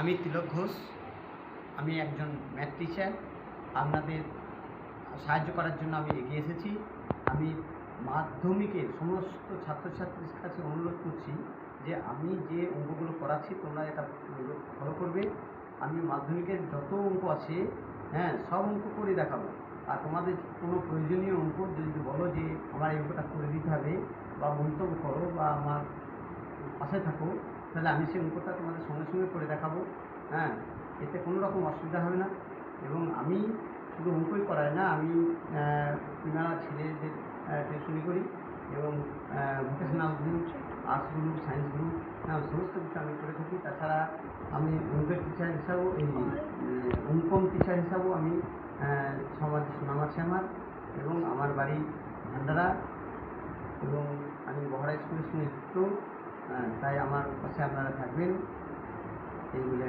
আমি তিলক ঘোষ। আমি একজন ম্যাথ টিচার। আপনাদের সাহায্য করার জন্য আমি এগিয়ে এসেছি। আমি মাধ্যমিকের সমস্ত ছাত্রছাত্রীর কাছে অনুরোধ করছি যে আমি যে অঙ্কগুলো করাচ্ছি তোমরা এটা ফলো করবে। আমি মাধ্যমিকের যত অঙ্ক আছে সব অঙ্ক করে দেখাবো। আর তোমাদের কোনো প্রয়োজনীয় অঙ্ক যদি বলো যে আমার এই অঙ্কটা করে দিতে হবে বা মন্তব্য করো বা আমার পাশে থাকো, তাহলে আমি সেই অঙ্কটা তোমাদের সঙ্গে সঙ্গে করে দেখাবো। এতে কোনো রকম অসুবিধা হবে না। এবং আমি শুধু অঙ্কই করাই না, আমি নানা ছেলেদের টিউশনি করি এবং vocational group, arts group, science group সমস্ত কিছু আমি করে থাকি। তাছাড়া আমি অঙ্কের টিচার হিসাবেও অঙ্কন টিচার হিসাবেও আমি সমাজে সুনাম আছে আমার। এবং আমার বাড়ি ভান্ডারা এবং আমি বহড়া স্কুলের সঙ্গে যুক্ত। তাই আমার পাশে আপনারা থাকবেন এই বলে